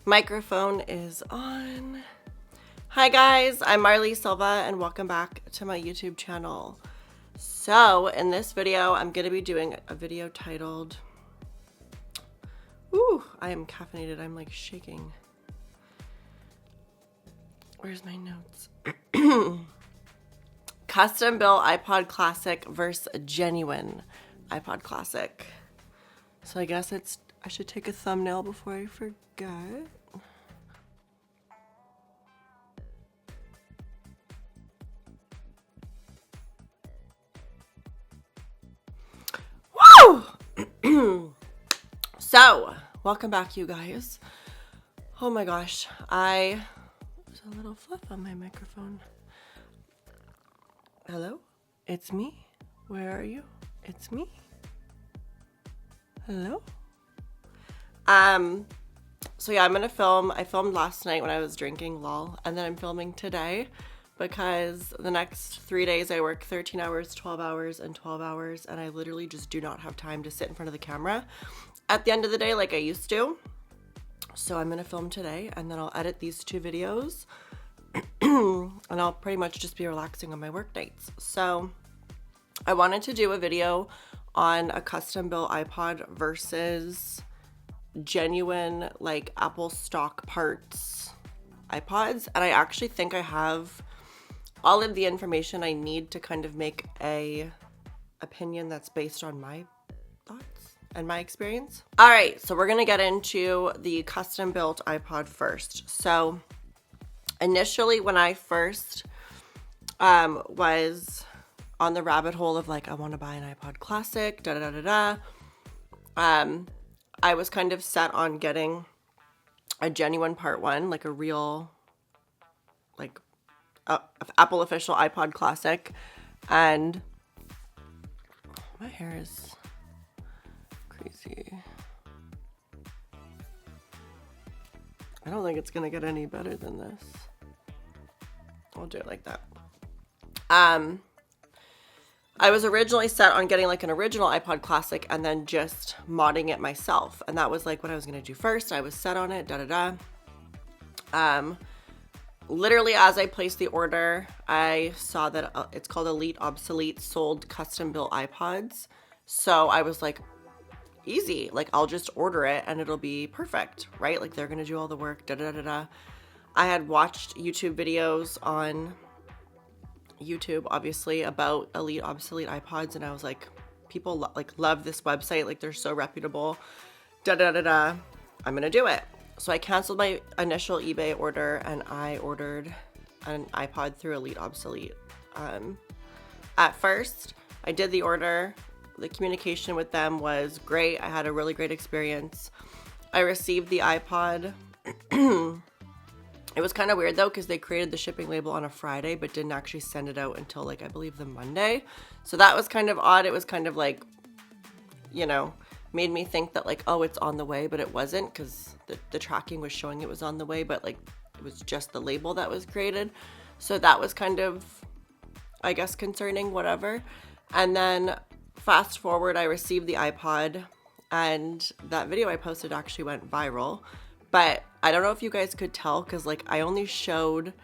Microphone is on. Hi guys, I'm Marley Silva and welcome back to my YouTube channel. So in this video, I'm going to be doing a video titled, I am caffeinated, I'm like shaking. Where's my notes? Custom built iPod Classic versus genuine iPod Classic. So I guess I should take a thumbnail before I forget. Woo! So, welcome back, you guys. Oh my gosh, there's a little fluff on my microphone. Hello? It's me. Where are you? It's me. Hello? So yeah, I'm gonna film. I filmed last night when I was drinking, lol, and then I'm filming today because the next 3 days I work 13 hours, 12 hours, and 12 hours, and I literally just do not have time to sit in front of the camera at the end of the day like I used to. So I'm gonna film today, and then I'll edit these 2 videos, and I'll pretty much just be relaxing on my work nights. So I wanted to do a video on a custom built iPod versus genuine like Apple stock parts iPods, and I actually think I have all of the information I need to kind of make a opinion that's based on my thoughts and my experience. All right, so we're gonna get into the custom built iPod first. So initially when I first was on the rabbit hole of like I want to buy an iPod Classic, I was kind of set on getting a genuine part 1, like a real, like Apple official iPod Classic. And my hair is crazy. I don't think it's gonna get any better than this. I'll do it like that. I was originally set on getting like an original iPod Classic and then just modding it myself. And that was like what I was going to do first. I was set on it, Literally as I placed the order, I saw that it's called 𝘰𝘓𝘕 sold custom built iPods. So I was like, easy, like I'll just order it and it'll be perfect, right? Like they're going to do all the work, I had watched YouTube videos on YouTube, obviously, about 𝘰𝘓𝘕 iPods, and I was like, people love this website, like they're so reputable, I'm gonna do it. So I canceled my initial eBay order and I ordered an iPod through 𝘰𝘓𝘕. At first I did the order, the communication with them was great, I had a really great experience. I received the iPod. It was kind of weird though because they created the shipping label on a Friday but didn't actually send it out until like I believe the Monday. So that was kind of odd. It was kind of like, you know, made me think that like, oh, it's on the way, but it wasn't because the tracking was showing it was on the way, but like it was just the label that was created. So that was kind of, I guess, concerning, whatever. And then fast forward, I received the iPod and that video I posted actually went viral. But I don't know if you guys could tell because like I only showed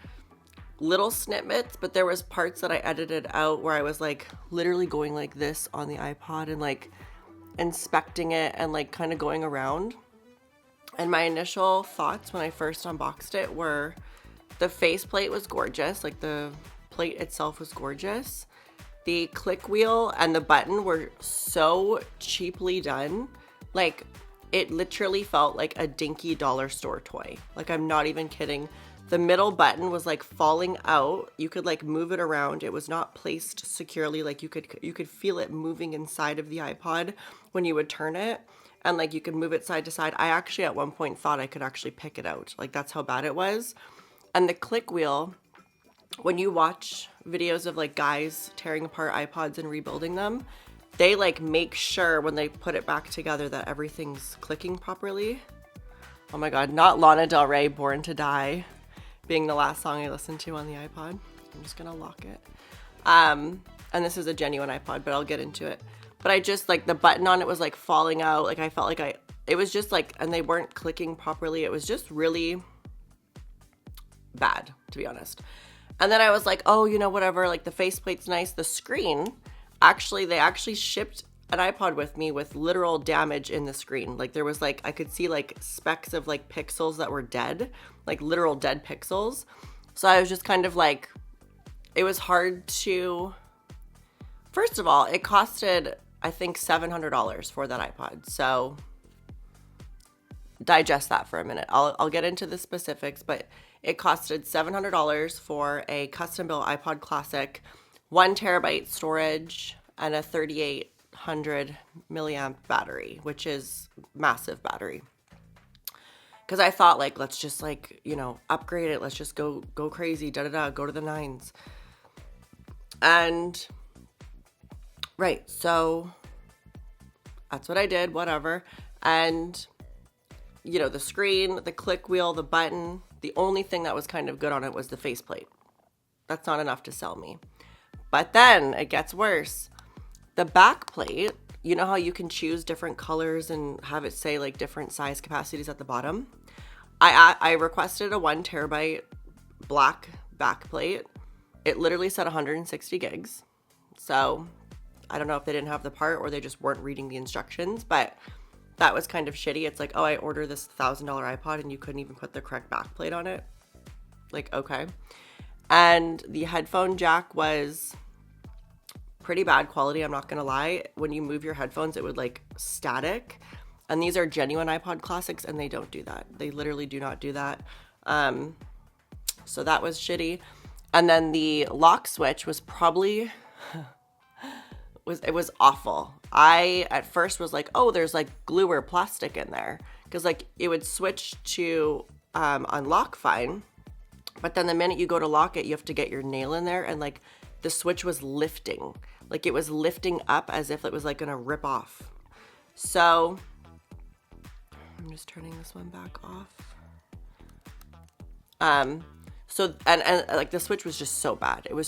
little snippets, but there was parts that I edited out where I was like literally going like this on the iPod and like inspecting it and like kind of going around. And my initial thoughts when I first unboxed it were the faceplate was gorgeous, like the plate itself was gorgeous. The click wheel and the button were so cheaply done. Like it literally felt like a dinky dollar store toy. Like I'm not even kidding. The middle button was like falling out. You could like move it around. It was not placed securely. Like you could feel it moving inside of the iPod when you would turn it, and like you could move it side to side. I actually at one point thought I could actually pick it out. Like that's how bad it was. And the click wheel, when you watch videos of like guys tearing apart iPods and rebuilding them, they like make sure when they put it back together that everything's clicking properly. Oh my God, not Lana Del Rey, Born to Die being the last song I listened to on the iPod. I'm just gonna lock it. And this is a genuine iPod, but I'll get into it. But I just like the button on it was like falling out. Like I felt like it was just like, and they weren't clicking properly. It was just really bad, to be honest. And then I was like, oh, you know, whatever, like the faceplate's nice. The screen, they actually shipped an iPod with me with literal damage in the screen. Like there was like, I could see like specks of like pixels that were dead, like literal dead pixels. So I was just kind of like, it was hard to, first of all, it costed, I think $700 for that iPod. So digest that for a minute. I'll get into the specifics, but it costed $700 for a custom built iPod Classic, 1 terabyte storage, and a 3800 milliamp battery, which is massive battery. Because I thought like, let's just like, you know, upgrade it. Let's just go crazy, go to the nines. And right, so that's what I did, whatever. And you know, the screen, the click wheel, the button, the only thing that was kind of good on it was the faceplate. That's not enough to sell me. But then it gets worse. The back plate, you know how you can choose different colors and have it say like different size capacities at the bottom? I requested a 1 terabyte black back plate. It literally said 160 gigs. So I don't know if they didn't have the part or they just weren't reading the instructions, but that was kind of shitty. It's like, oh, I ordered this $1,000 iPod and you couldn't even put the correct backplate on it. Like, okay. And the headphone jack was pretty bad quality, I'm not gonna lie. When you move your headphones, it would like static. And these are genuine iPod Classics and they don't do that. They literally do not do that. So that was shitty. And then the lock switch was probably... it was awful. I at first was like, oh, there's like glue or plastic in there, because like it would switch to unlock fine, but then the minute you go to lock it, you have to get your nail in there, and like the switch was lifting, like it was lifting up as if it was like gonna rip off. So I'm just turning this one back off. So, and like the switch was just so bad. It was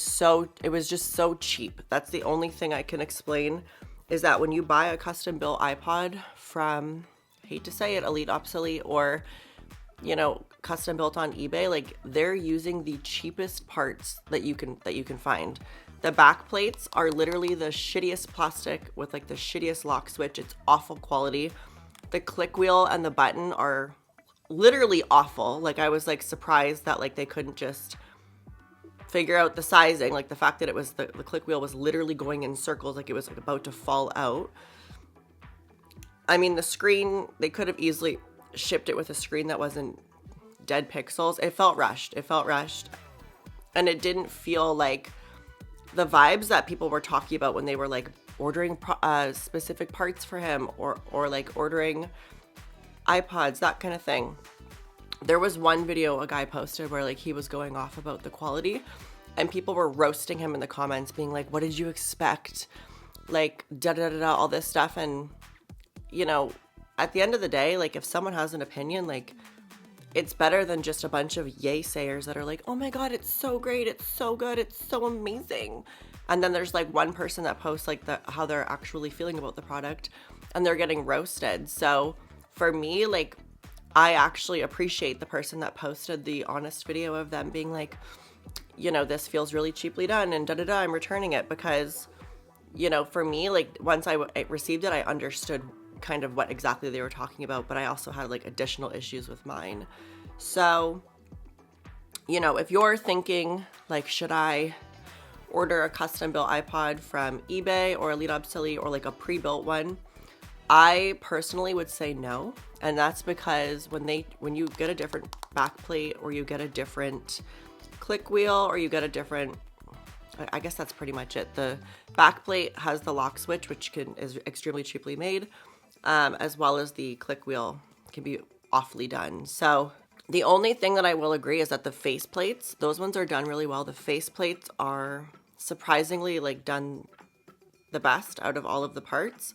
just so cheap. That's the only thing I can explain, is that when you buy a custom built iPod from, I hate to say it, Elite Obsolete, or, you know, custom built on eBay, like they're using the cheapest parts that you can find. The back plates are literally the shittiest plastic with like the shittiest lock switch. It's awful quality. The click wheel and the button are literally awful. Like I was like surprised that like they couldn't just figure out the sizing, like the fact that it was the click wheel was literally going in circles, like it was like about to fall out. I mean, the screen, they could have easily shipped it with a screen that wasn't dead pixels. It felt rushed. And it didn't feel like the vibes that people were talking about when they were like ordering specific parts for him, or like ordering iPods, that kind of thing. There was one video a guy posted where like he was going off about the quality, and people were roasting him in the comments, being like, what did you expect? Like all this stuff. And you know, at the end of the day, like if someone has an opinion, like it's better than just a bunch of yay sayers that are like, oh my God, it's so great, it's so good, it's so amazing. And then there's like one person that posts like how they're actually feeling about the product, and they're getting roasted. So for me, like, I actually appreciate the person that posted the honest video of them being like, you know, this feels really cheaply done and I'm returning it, because, you know, for me, like once I received it, I understood kind of what exactly they were talking about, but I also had like additional issues with mine. So, you know, if you're thinking like, should I order a custom built iPod from eBay or Elite Obsolete or like a pre-built one, I personally would say no. And that's because when you get a different backplate, or you get a different click wheel, or you get a different, I guess that's pretty much it. The backplate has the lock switch, which is extremely cheaply made, as well as the click wheel can be awfully done. So the only thing that I will agree is that the face plates, those ones are done really well. The face plates are surprisingly like done the best out of all of the parts.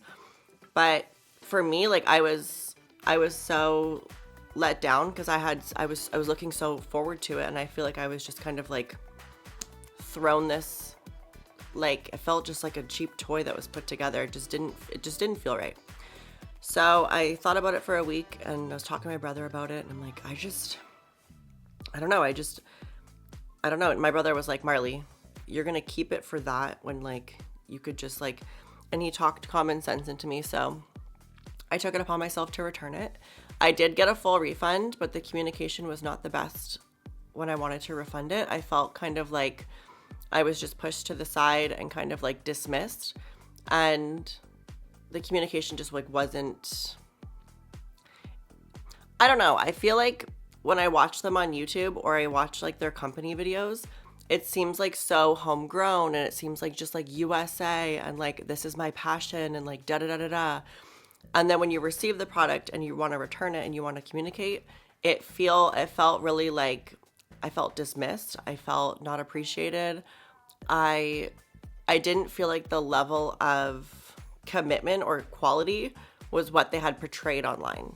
But for me, like I was so let down because I was looking so forward to it, and I feel like I was just kind of like thrown this, like it felt just like a cheap toy that was put together. It just didn't feel right. So I thought about it for a week, and I was talking to my brother about it, and I'm like, I don't know. And my brother was like, Marley, you're gonna keep it for that when like you could just like, and he talked common sense into me. So I took it upon myself to return it. I did get a full refund, but the communication was not the best when I wanted to refund it. I felt kind of like I was just pushed to the side and kind of like dismissed, and the communication just like wasn't, I don't know. I feel like when I watch them on YouTube or I watch like their company videos, it seems like so homegrown, and it seems like just like USA and like this is my passion and like da da da da da. And then when you receive the product and you want to return it and you want to communicate, it felt really like I felt dismissed. I felt not appreciated. I didn't feel like the level of commitment or quality was what they had portrayed online.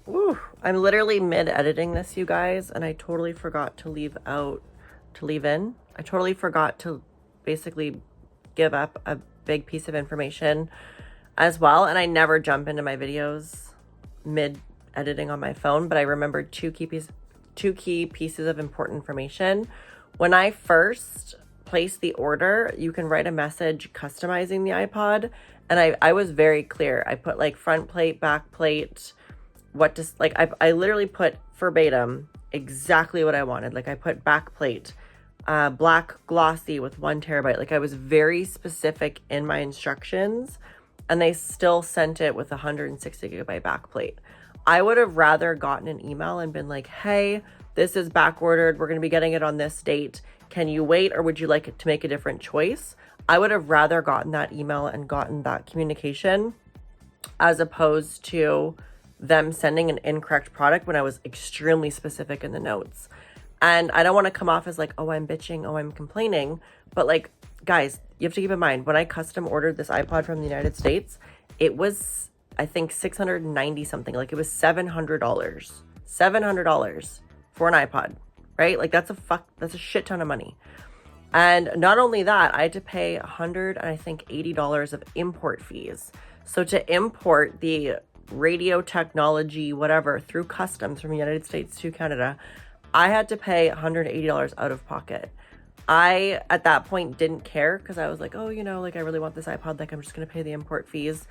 Woo. I'm literally mid-editing this, you guys, and I totally forgot to leave in. I totally forgot to basically give up a big piece of information as well. And I never jump into my videos mid-editing on my phone, but I remembered two key pieces of important information. When I first placed the order, you can write a message customizing the iPod, and I was very clear. I put like front plate, back plate, I literally put verbatim exactly what I wanted. Like I put back plate, black glossy with 1 terabyte. Like I was very specific in my instructions, and they still sent it with 160 gigabyte back plate. I would have rather gotten an email and been like, hey, this is back ordered. We're going to be getting it on this date. Can you wait, or would you like it to make a different choice? I would have rather gotten that email and gotten that communication as opposed to them sending an incorrect product when I was extremely specific in the notes. And I don't want to come off as like, oh, I'm bitching, oh, I'm complaining. But like, guys, you have to keep in mind, when I custom ordered this iPod from the United States, it was, I think, $690 something. Like it was $700 for an iPod, right? Like that's a shit ton of money. And not only that, I had to pay $180 of import fees. So to import the radio technology, whatever, through customs from the United States to Canada, I had to pay $180 out of pocket. I, at that point, didn't care because I was like, oh, you know, like I really want this iPod, like I'm just going to pay the import fees.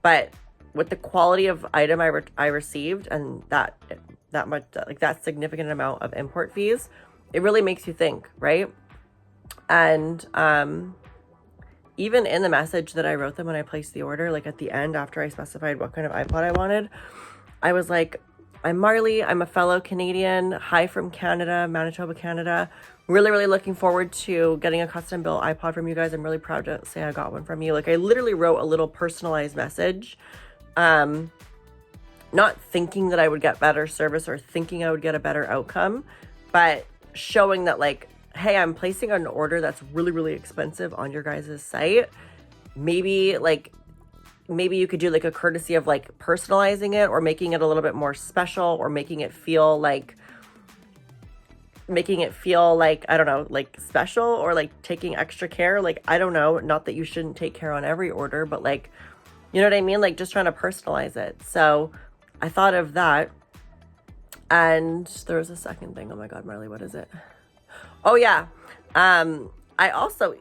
But with the quality of item I received and that much, like that significant amount of import fees, it really makes you think, right? And even in the message that I wrote them when I placed the order, like at the end, after I specified what kind of iPod I wanted, I was like, I'm Marley. I'm a fellow Canadian. Hi from Canada, Manitoba, Canada. Really, really looking forward to getting a custom built iPod from you guys. I'm really proud to say I got one from you. Like I literally wrote a little personalized message, not thinking that I would get better service or thinking I would get a better outcome, but showing that like, hey, I'm placing an order that's really, really expensive on your guys' site. Maybe you could do like a courtesy of like personalizing it or making it a little bit more special, or making it feel like, I don't know, like special, or like taking extra care. Like, I don't know, not that you shouldn't take care on every order, but like, you know what I mean? Like just trying to personalize it. So I thought of that. And there was a second thing. Oh my God, Marley, what is it? Oh yeah. I also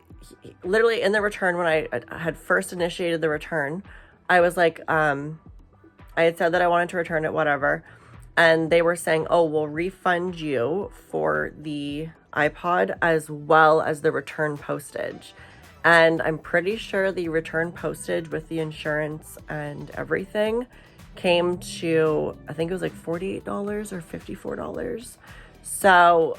literally in the return, when I had first initiated the return, I was like, I had said that I wanted to return it, whatever. And they were saying, oh, we'll refund you for the iPod as well as the return postage. And I'm pretty sure the return postage with the insurance and everything came to, I think it was like $48 or $54. So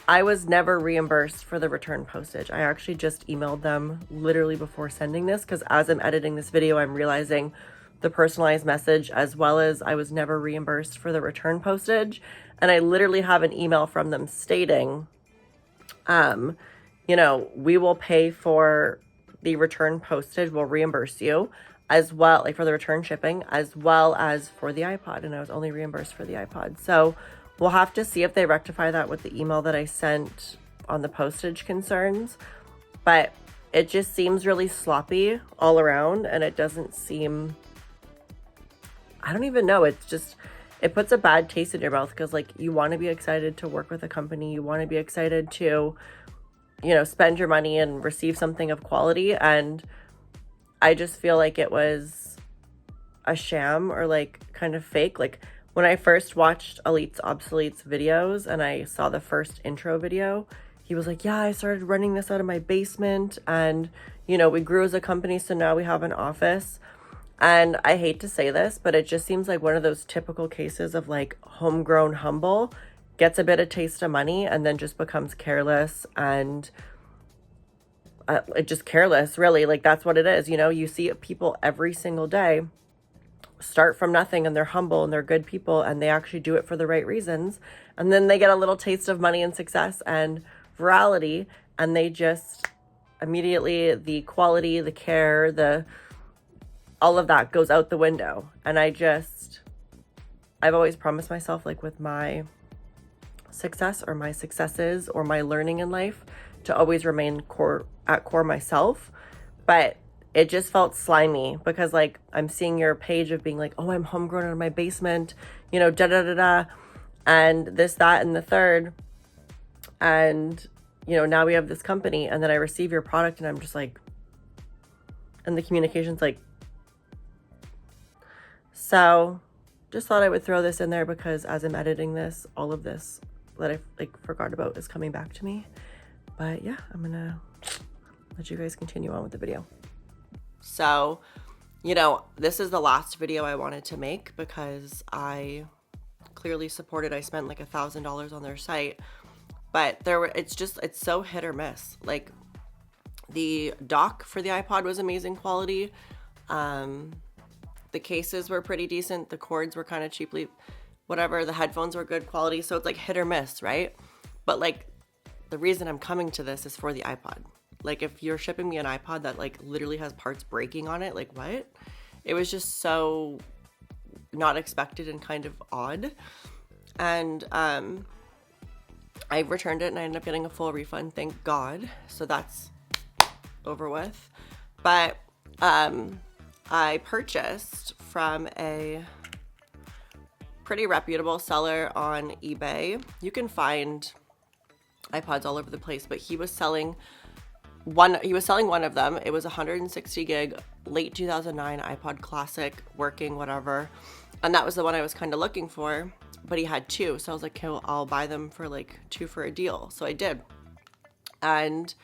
I was never reimbursed for the return postage. I actually just emailed them literally before sending this, because as I'm editing this video, I'm realizing the personalized message, as well as I was never reimbursed for the return postage. And I literally have an email from them stating, you know, we will pay for the return postage, we'll reimburse you as well, like for the return shipping, as well as for the iPod. And I was only reimbursed for the iPod. So we'll have to see if they rectify that with the email that I sent on the postage concerns. But it just seems really sloppy all around, and it doesn't seem, I don't even know. It's just, it puts a bad taste in your mouth, because like, you want to be excited to work with a company. You want to be excited to, you know, spend your money and receive something of quality. And I just feel like it was a sham, or like kind of fake. Like when I first watched Elite's Obsolete's videos and I saw the first intro video, he was like, yeah, I started running this out of my basement, and, you know, we grew as a company, so now we have an office. And I hate to say this, but it just seems like one of those typical cases of like homegrown humble, gets a bit of taste of money and then just becomes careless, and just careless, really. Like that's what it is. You know, you see people every single day start from nothing, and they're humble and they're good people, and they actually do it for the right reasons. And then they get a little taste of money and success and virality, and they just immediately, the quality, the care, all of that goes out the window. And I've always promised myself, like with my success or my successes or my learning in life, to always remain at core myself. But it just felt slimy, because like I'm seeing your page of being like, oh, I'm homegrown out of my basement, you know, da da da da, and this, that, and the third. And, you know, now we have this company, and then I receive your product and I'm just like, and the communication's like, so just thought I would throw this in there, because as I'm editing this, all of this that I like forgot about is coming back to me. But yeah, I'm gonna let you guys continue on with the video. So, you know, this is the last video I wanted to make, because I clearly supported, I spent like $1,000 on their site, but it's so hit or miss. Like the dock for the iPod was amazing quality. The cases were pretty decent. The cords were kind of cheaply, whatever. The headphones were good quality. So it's like hit or miss, right? But like, the reason I'm coming to this is for the iPod. Like if you're shipping me an iPod that like literally has parts breaking on it, like what? It was just so not expected and kind of odd. And I returned it and I ended up getting a full refund, thank God. So that's over with. But I purchased from a pretty reputable seller on eBay. You can find iPods all over the place, but he was selling one of them. It was 160 gig, late 2009 iPod Classic, working, whatever. And that was the one I was kind of looking for, but he had two. So I was like, okay, well, I'll buy them for like two for a deal. So I did. And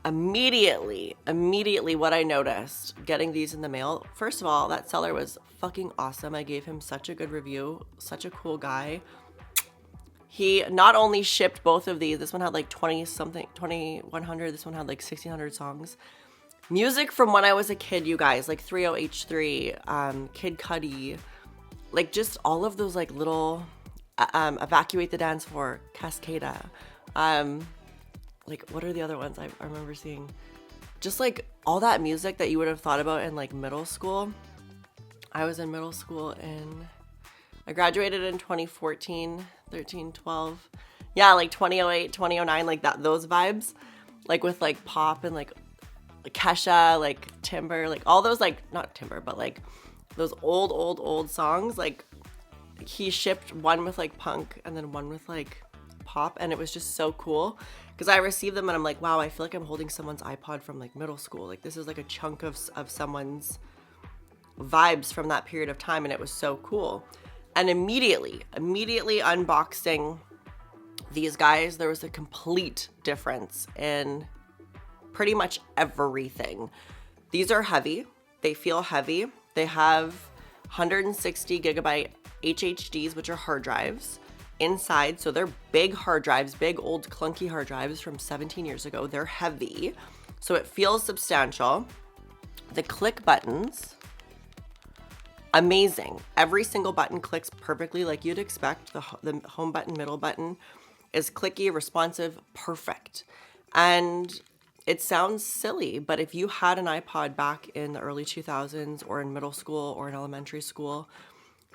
immediately what I noticed getting these in the mail, first of all, that seller was fucking awesome. I gave him such a good review, such a cool guy. He not only shipped both of these, this one had like 2,100, this one had like 1,600 songs. Music from when I was a kid, you guys, like 𝑃ℏ, Kid Cudi, like just all of those like little, Evacuate the Dance Floor, Cascada, like what are the other ones I remember seeing? Just like all that music that you would have thought about in like middle school. I was in middle school I graduated in 2014, 13, 12. Yeah, like 2008, 2009, like those vibes. Like with like pop and like Kesha, like Timber, like all those, like not Timber, but like those old songs. Like he shipped one with like punk and then one with like pop, and it was just so cool because I received them and I'm like, wow, I feel like I'm holding someone's iPod from like middle school. Like this is like a chunk of someone's vibes from that period of time, and it was so cool. And immediately unboxing these guys, there was a complete difference in pretty much everything. These are heavy. They feel heavy. They have 160 gigabyte HHDs, which are hard drives inside. So they're big hard drives, big old clunky hard drives from 17 years ago. They're heavy. So it feels substantial. The click buttons, amazing. Every single button clicks perfectly like you'd expect. The home button, middle button is clicky, responsive, perfect. And it sounds silly, but if you had an iPod back in the early 2000s or in middle school or in elementary school,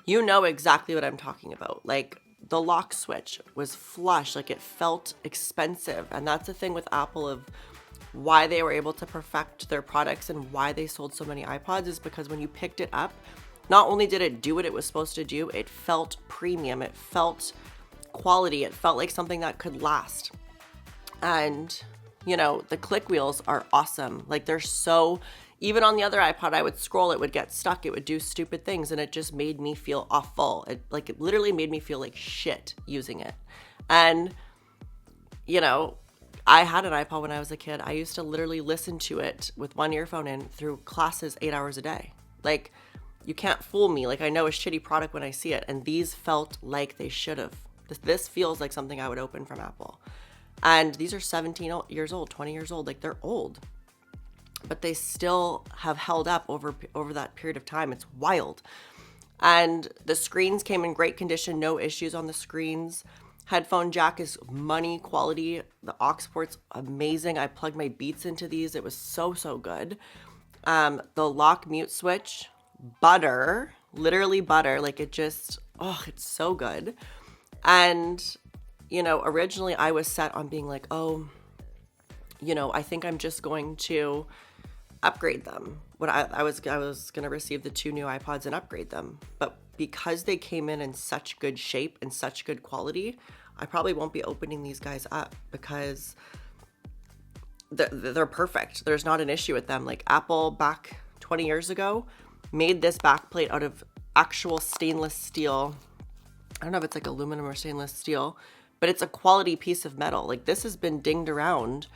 you know exactly what I'm talking about. Like, the lock switch was flush, like it felt expensive. And that's the thing with Apple of why they were able to perfect their products and why they sold so many iPods, is because when you picked it up, not only did it do what it was supposed to do, it felt premium, it felt quality, it felt like something that could last. And, you know, the click wheels are awesome. Like, they're so, even on the other iPod, I would scroll, it would get stuck, it would do stupid things, and it just made me feel awful. It literally made me feel like shit using it. And, you know, I had an iPod when I was a kid. I used to literally listen to it with one earphone in through classes 8 hours a day. Like, you can't fool me. Like, I know a shitty product when I see it, and these felt like they should have. This feels like something I would open from Apple. And these are 17 years old, 20 years old. Like, they're old, but they still have held up over that period of time. It's wild. And the screens came in great condition, no issues on the screens. Headphone jack is money quality. The aux port's amazing. I plugged my Beats into these. It was so good. The lock mute switch, butter, literally butter. Like, it just, oh, it's so good. And, you know, originally I was set on being like, oh, you know, I think I'm just going to upgrade them. When I was going to receive the 2 new iPods and upgrade them. But because they came in such good shape and such good quality, I probably won't be opening these guys up because they're perfect. There's not an issue with them. Like, Apple back 20 years ago made this backplate out of actual stainless steel. I don't know if it's like aluminum or stainless steel, but it's a quality piece of metal. Like, this has been dinged around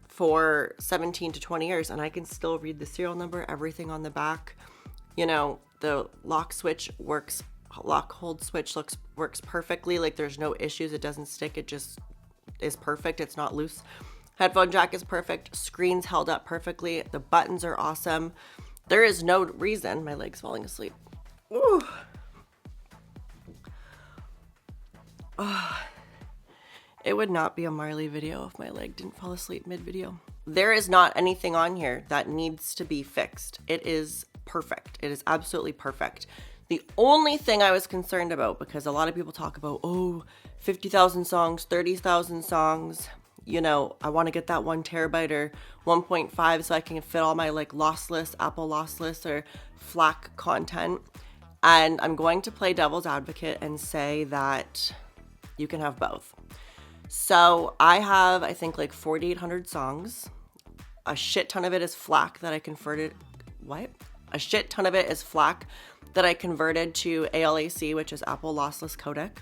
for 17 to 20 years, and I can still read the serial number, everything on the back. You know, the lock switch works, lock hold switch works perfectly. Like, there's no issues. It doesn't stick. It just is perfect. It's not loose. Headphone jack is perfect. Screen's held up perfectly. The buttons are awesome. There is no reason, my leg's falling asleep. Ooh. Oh. It would not be a Marley video if my leg didn't fall asleep mid-video. There is not anything on here that needs to be fixed. It is perfect. It is absolutely perfect. The only thing I was concerned about, because a lot of people talk about, oh, 50,000 songs, 30,000 songs, you know, I want to get that 1 terabyte or 1.5 so I can fit all my like lossless, Apple lossless or FLAC content. And I'm going to play devil's advocate and say that you can have both. So I have, I think, like 4,800 songs. A shit ton of it is FLAC that I converted. What? A shit ton of it is FLAC that I converted to ALAC, which is Apple Lossless Codec.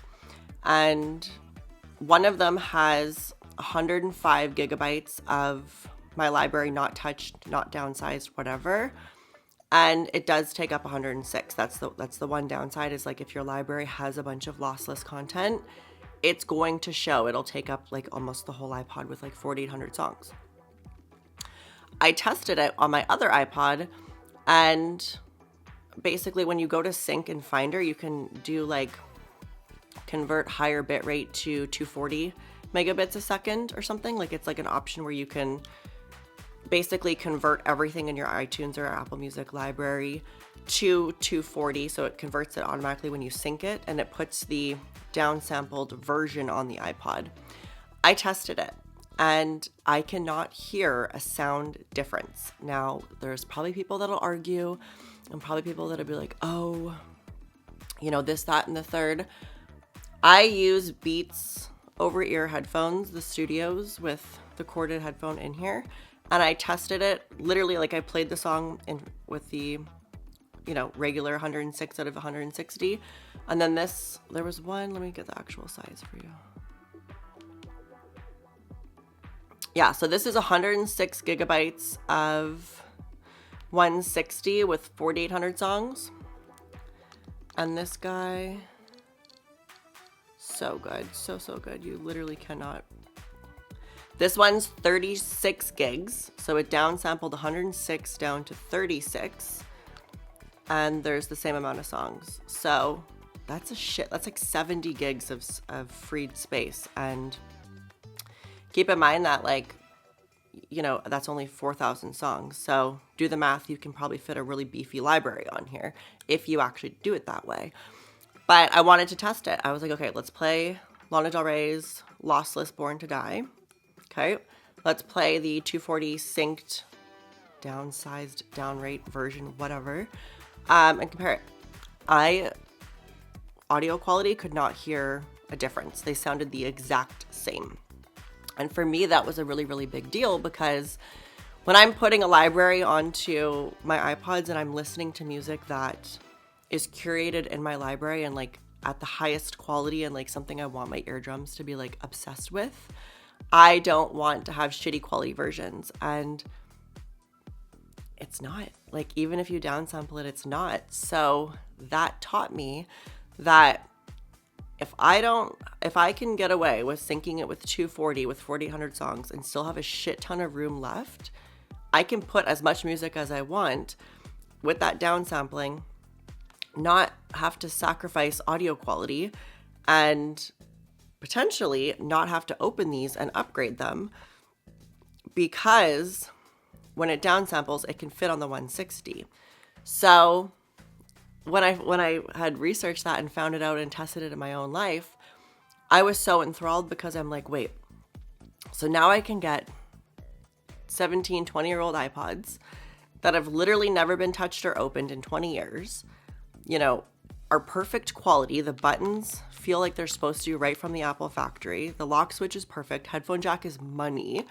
And one of them has 105 gigabytes of my library, not touched, not downsized, whatever. And it does take up 106. That's the one downside, is like if your library has a bunch of lossless content, it's going to show. It'll take up like almost the whole iPod with like 4,800 songs. I tested it on my other iPod, and basically when you go to sync in Finder, you can do like convert higher bit rate to 240 megabits a second or something. Like, it's like an option where you can basically convert everything in your iTunes or Apple Music library to 240. So it converts it automatically when you sync it, and it puts the downsampled version on the iPod. I tested it, and I cannot hear a sound difference. Now, there's probably people that'll argue, and probably people that'll be like, oh, you know, this, that, and the third. I use Beats over-ear headphones, the Studios, with the corded headphone in here, and I tested it. Literally, like, I played the song with the, you know, regular 106 out of 160, and then this, there was one, let me get the actual size for you. Yeah, so this is 106 gigabytes of 160 with 4,800 songs. And this guy, so good, so good. You literally cannot. This one's 36 gigs, so it downsampled 106 down to 36, and there's the same amount of songs. So that's that's like 70 gigs of freed space. And keep in mind that, like, you know, that's only 4,000 songs. So do the math. You can probably fit a really beefy library on here if you actually do it that way. But I wanted to test it. I was like, okay, let's play Lana Del Rey's Lossless Born to Die. Okay. Let's play the 240 synced, downsized, downrate version, whatever, and compare it. Audio quality could not hear a difference. They sounded the exact same. And for me, that was a really, really big deal, because when I'm putting a library onto my iPods and I'm listening to music that is curated in my library and like at the highest quality and like something I want my eardrums to be like obsessed with, I don't want to have shitty quality versions. And it's not. Like, even if you downsample it, it's not. So that taught me that if I can get away with syncing it with 240 with 4,800 songs and still have a shit ton of room left, I can put as much music as I want with that downsampling, not have to sacrifice audio quality, and potentially not have to open these and upgrade them, because when it downsamples, it can fit on the 160. So when I had researched that and found it out and tested it in my own life, I was so enthralled, because I'm like, wait, so now I can get 17, 20-year-old iPods that have literally never been touched or opened in 20 years, you know, are perfect quality. The buttons feel like they're supposed to right from the Apple factory. The lock switch is perfect. Headphone jack is money.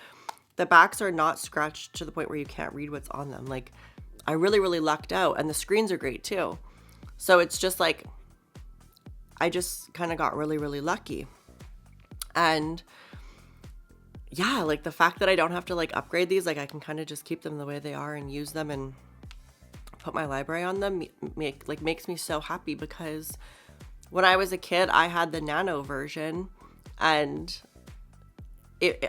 The backs are not scratched to the point where you can't read what's on them. Like, I really, really lucked out. And the screens are great too. So it's just like, I just kind of got really, really lucky. And yeah, like the fact that I don't have to like upgrade these, like I can kind of just keep them the way they are and use them and put my library on them, makes me so happy, because when I was a kid, I had the Nano version, and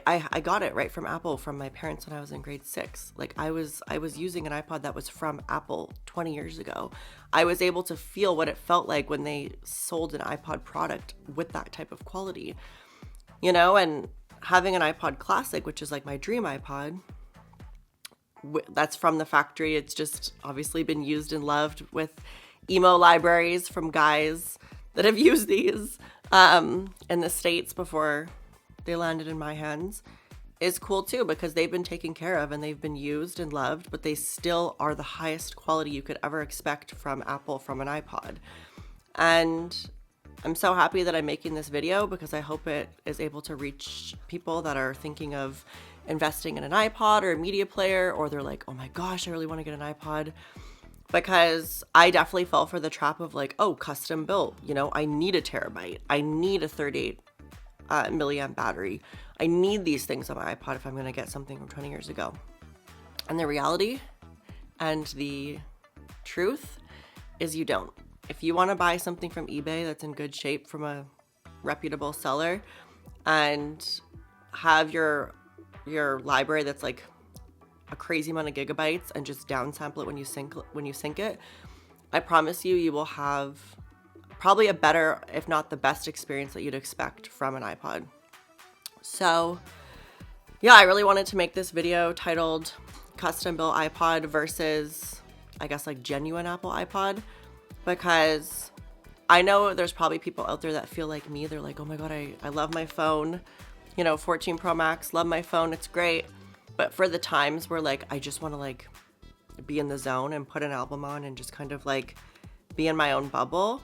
I got it right from Apple from my parents when I was in grade 6. Like I was using an iPod that was from Apple 20 years ago. I was able to feel what it felt like when they sold an iPod product with that type of quality, you know. And having an iPod Classic, which is like my dream iPod, that's from the factory. It's just obviously been used and loved with emo libraries from guys that have used these in the States before they landed in my hands, is cool too, because they've been taken care of and they've been used and loved, but they still are the highest quality you could ever expect from Apple from an iPod. And I'm so happy that I'm making this video, because I hope it is able to reach people that are thinking of investing in an iPod or a media player, or they're like, oh my gosh, I really want to get an iPod. Because I definitely fell for the trap of like, oh, custom built, you know, I need a terabyte, I need a 38 milliamp battery, I need these things on my iPod if I'm going to get something from 20 years ago. And the reality and the truth is you don't. If you want to buy something from eBay that's in good shape from a reputable seller and have your library that's like a crazy amount of gigabytes and just downsample it when you sync it, I promise you will have probably a better, if not the best experience that you'd expect from an iPod. So yeah, I really wanted to make this video titled Custom Built iPod versus, I guess, like genuine Apple iPod, because I know there's probably people out there that feel like me. They're like, oh my God, I love my phone, you know, 14 Pro Max, love my phone, it's great. But for the times where like, I just want to like be in the zone and put an album on and just kind of like be in my own bubble,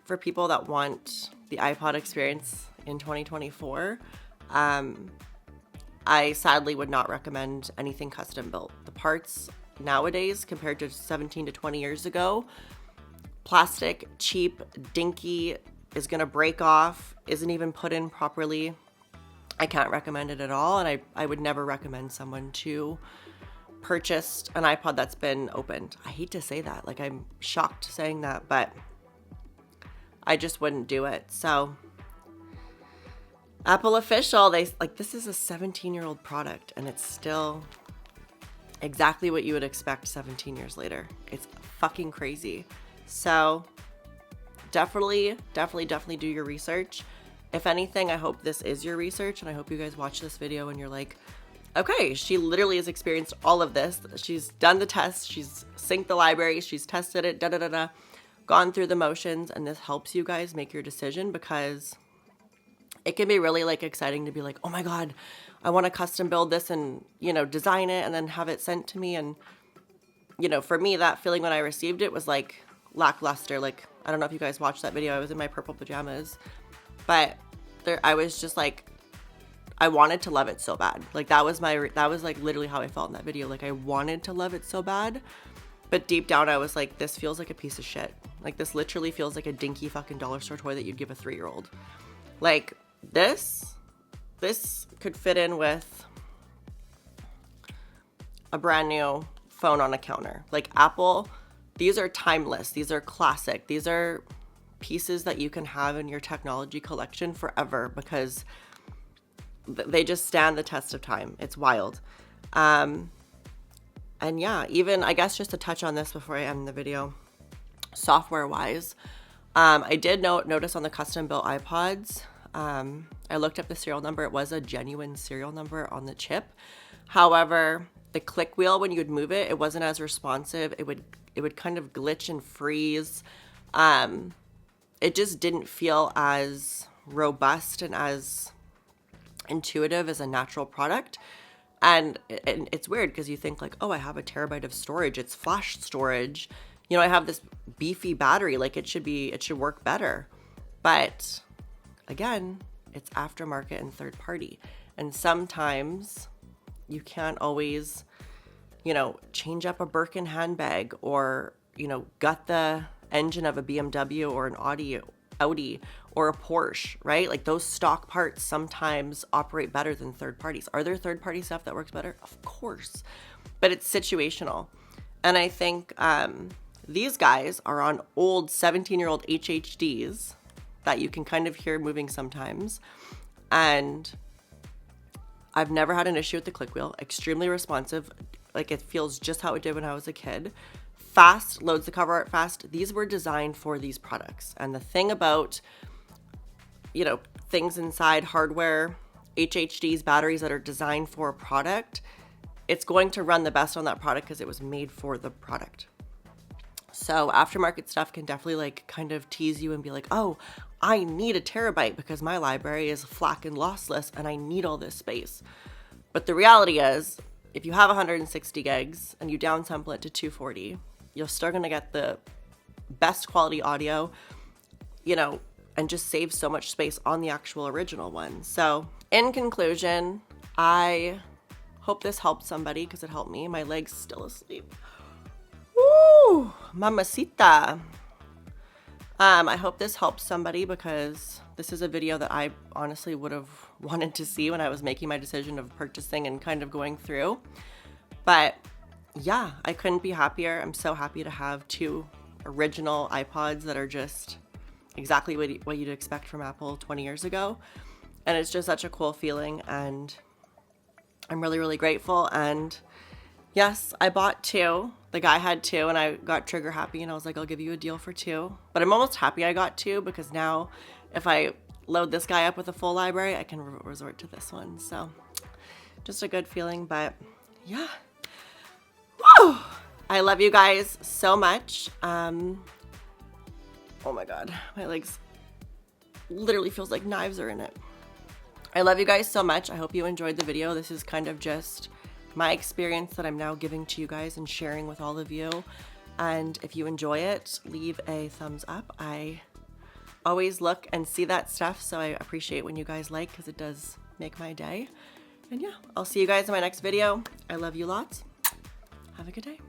for people that want the iPod experience in 2024, I sadly would not recommend anything custom built. The parts nowadays compared to 17 to 20 years ago, plastic, cheap, dinky, is gonna break off, isn't even put in properly. I can't recommend it at all, and I would never recommend someone to purchase an iPod that's been opened. I hate to say that, like I'm shocked saying that, but I just wouldn't do it. So Apple official, this is a 17-year-old product and it's still exactly what you would expect 17 years later. It's fucking crazy. So definitely do your research. If anything, I hope this is your research, and I hope you guys watch this video and you're like, okay, she literally has experienced all of this. She's done the test, she's synced the library, she's tested it, gone through the motions, and this helps you guys make your decision, because it can be really like exciting to be like, oh my God, I want to custom build this and, you know, design it and then have it sent to me. And, you know, for me, that feeling when I received it was like lackluster. Like, I don't know if you guys watched that video. I was in my purple pajamas, but I was just like, I wanted to love it so bad. Like that was like literally how I felt in that video. Like I wanted to love it so bad, but deep down I was like, this feels like a piece of shit. Like this literally feels like a dinky fucking dollar store toy that you'd give a 3-year-old. Like this could fit in with a brand new phone on a counter. Like Apple, these are timeless. These are classic. These are pieces that you can have in your technology collection forever, because they just stand the test of time. It's wild. And yeah, even I guess just to touch on this before I end the video, software wise, I did notice on the custom built iPods, I looked up the serial number. It was a genuine serial number on the chip. However, the click wheel, when you would move it, it wasn't as responsive. It would kind of glitch and freeze. It just didn't feel as robust and as intuitive as a natural product. And it's weird because you think like, oh, I have a terabyte of storage. It's flash storage. You know, I have this beefy battery. Like it should work better. But again, it's aftermarket and third party. And sometimes you can't always, you know, change up a Birkin handbag or, you know, gut the engine of a BMW or an Audi or a Porsche, right? Like those stock parts sometimes operate better than third parties. Are there third party stuff that works better? Of course, but it's situational. And I think these guys are on old 17-year-old HHDs that you can kind of hear moving sometimes. And I've never had an issue with the click wheel. Extremely responsive. Like it feels just how it did when I was a kid. Fast, loads the cover art fast. These were designed for these products. And the thing about, you know, things inside hardware, HHDs, batteries that are designed for a product, it's going to run the best on that product because it was made for the product. So aftermarket stuff can definitely like kind of tease you and be like, oh, I need a terabyte because my library is FLAC and lossless and I need all this space. But the reality is, if you have 160 gigs and you downsample it to 240, you're still going to get the best quality audio, you know, and just save so much space on the actual original one. So in conclusion, I hope this helped somebody because it helped me. My leg's still asleep. Woo! Mamacita. I hope this helps somebody because this is a video that I honestly would have wanted to see when I was making my decision of purchasing and kind of going through. But yeah, I couldn't be happier. I'm so happy to have 2 original iPods that are just exactly what you'd expect from Apple 20 years ago. And it's just such a cool feeling, and I'm really, really grateful. And yes, I bought 2. The guy had 2 and I got trigger happy and I was like, I'll give you a deal for 2. But I'm almost happy I got 2 because now if I load this guy up with a full library, I can resort to this one. So just a good feeling, but yeah. Woo! I love you guys so much. Oh my God, my legs literally feels like knives are in it. I love you guys so much. I hope you enjoyed the video. This is kind of just my experience that I'm now giving to you guys and sharing with all of you. And if you enjoy it, leave a thumbs up. I always look and see that stuff, so I appreciate when you guys like because it does make my day. And yeah, I'll see you guys in my next video. I love you lots. Have a good day.